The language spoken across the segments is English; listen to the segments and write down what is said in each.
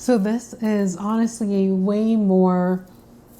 So this is honestly a way more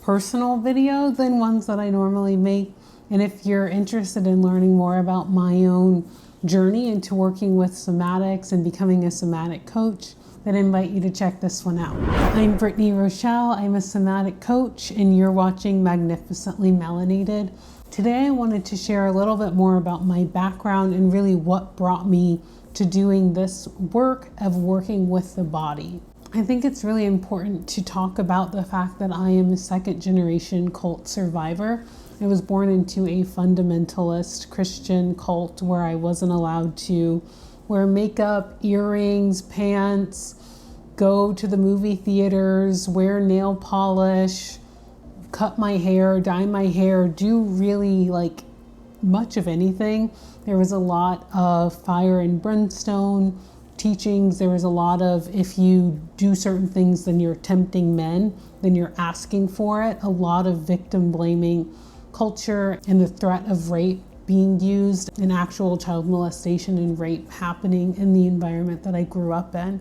personal video than ones that I normally make. And if you're interested in learning more about my own journey into working with somatics and becoming a somatic coach, then I invite you to check this one out. I'm Brittany Rochelle. I'm a somatic coach, and you're watching Magnificently Melanated. Today I wanted to share a little bit more about my background and really what brought me to doing this work of working with the body. I think it's really important to talk about the fact that I am a second generation cult survivor. I was born into a fundamentalist Christian cult where I wasn't allowed to wear makeup, earrings, pants, go to the movie theaters, wear nail polish, cut my hair, dye my hair, do really much of anything. There was a lot of fire and brimstone teachings. There was a lot of, if you do certain things, then you're tempting men, then you're asking for it. A lot of victim blaming culture and the threat of rape being used, and actual child molestation and rape happening in the environment that I grew up in.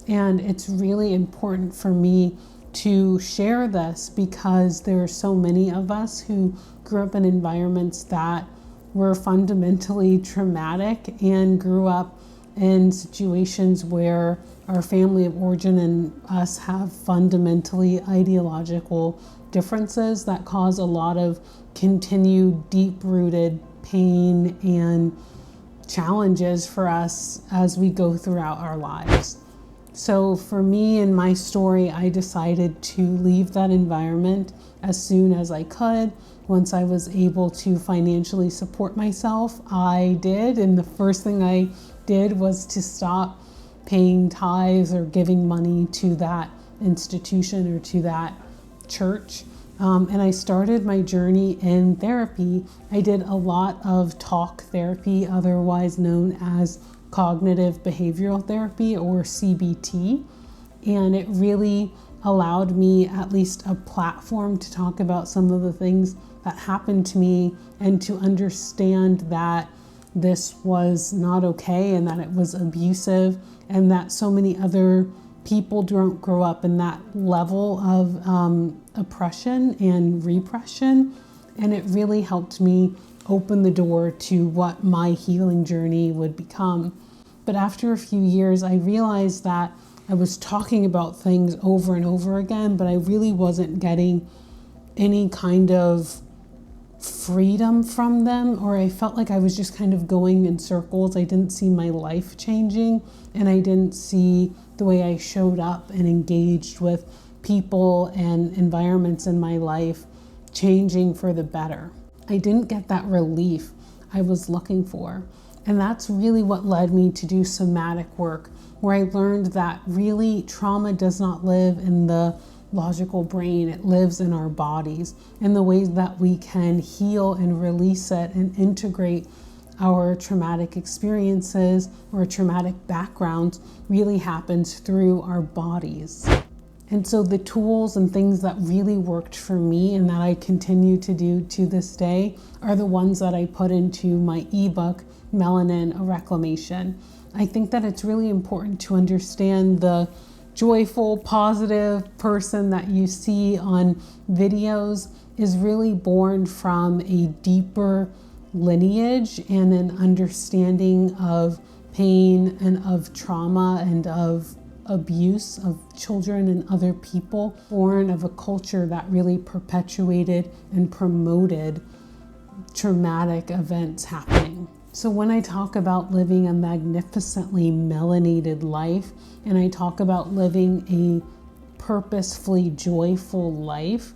And it's really important for me to share this because there are so many of us who grew up in environments that were fundamentally traumatic and grew up in situations where our family of origin and us have fundamentally ideological differences that cause a lot of continued deep-rooted pain and challenges for us as we go throughout our lives. So for me and my story, I decided to leave that environment as soon as I could. Once I was able to financially support myself, I did. And the first thing I did was to stop paying tithes or giving money to that institution or to that church. And I started my journey in therapy. I did a lot of talk therapy, otherwise known as cognitive behavioral therapy or CBT. And it really allowed me at least a platform to talk about some of the things that happened to me and to understand that this was not okay and that it was abusive and that so many other people don't grow up in that level of oppression and repression. And it really helped me open the door to what my healing journey would become. But after a few years, I realized that I was talking about things over and over again, but I really wasn't getting any kind of freedom from them, or I felt like I was just kind of going in circles. I didn't see my life changing, and I didn't see the way I showed up and engaged with people and environments in my life changing for the better. I didn't get that relief I was looking for. And that's really what led me to do somatic work, where I learned that really trauma does not live in the logical brain. It lives in our bodies, and the ways that we can heal and release it and integrate our traumatic experiences or traumatic backgrounds really happens through our bodies. And so the tools and things that really worked for me and that I continue to do to this day are the ones that I put into my ebook, Melanin: A Reclamation. I think that it's really important to understand the joyful, positive person that you see on videos is really born from a deeper lineage and an understanding of pain and of trauma and of abuse of children and other people, born of a culture that really perpetuated and promoted traumatic events happening. So when I talk about living a magnificently melanated life, and I talk about living a purposefully joyful life,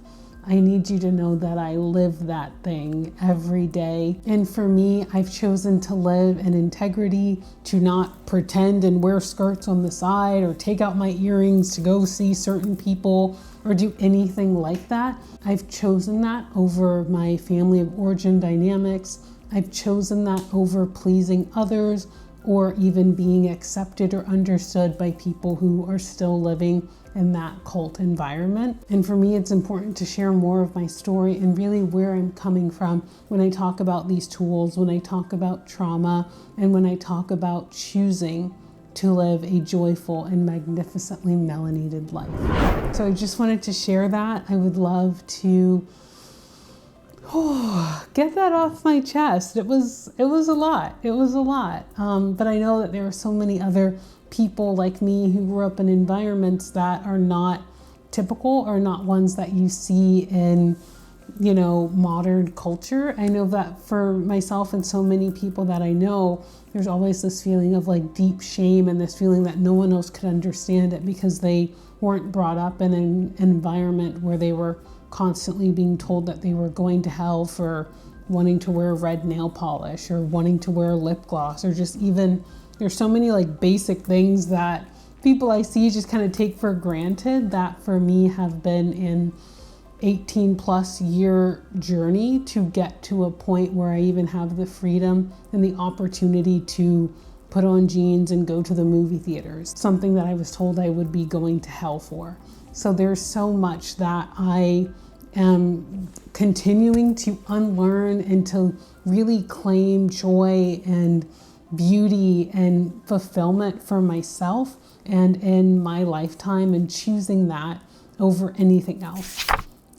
I need you to know that I live that thing every day. And for me, I've chosen to live in integrity, to not pretend and wear skirts on the side or take out my earrings to go see certain people or do anything like that. I've chosen that over my family of origin dynamics. I've chosen that over pleasing others or even being accepted or understood by people who are still living in that cult environment. And for me, it's important to share more of my story and really where I'm coming from when I talk about these tools, when I talk about trauma, and when I talk about choosing to live a joyful and magnificently melanated life. So I just wanted to share that. I would love to get that off my chest. It was a lot. It was a lot. But I know that there are so many other people like me who grew up in environments that are not typical or not ones that you see in, you know, modern culture. I know that for myself and so many people that I know, there's always this feeling of like deep shame and this feeling that no one else could understand it because they weren't brought up in an environment where they were constantly being told that they were going to hell for wanting to wear red nail polish or wanting to wear lip gloss, or just even, there's so many like basic things that people I see just kind of take for granted that for me have been an 18 plus year journey to get to a point where I even have the freedom and the opportunity to put on jeans and go to the movie theaters, something that I was told I would be going to hell for. So there's so much that I am continuing to unlearn and to really claim joy and beauty and fulfillment for myself and in my lifetime, and choosing that over anything else.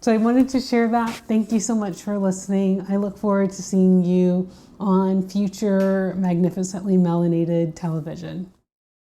So I wanted to share that. Thank you so much for listening. I look forward to seeing you on future Magnificently Melanated television.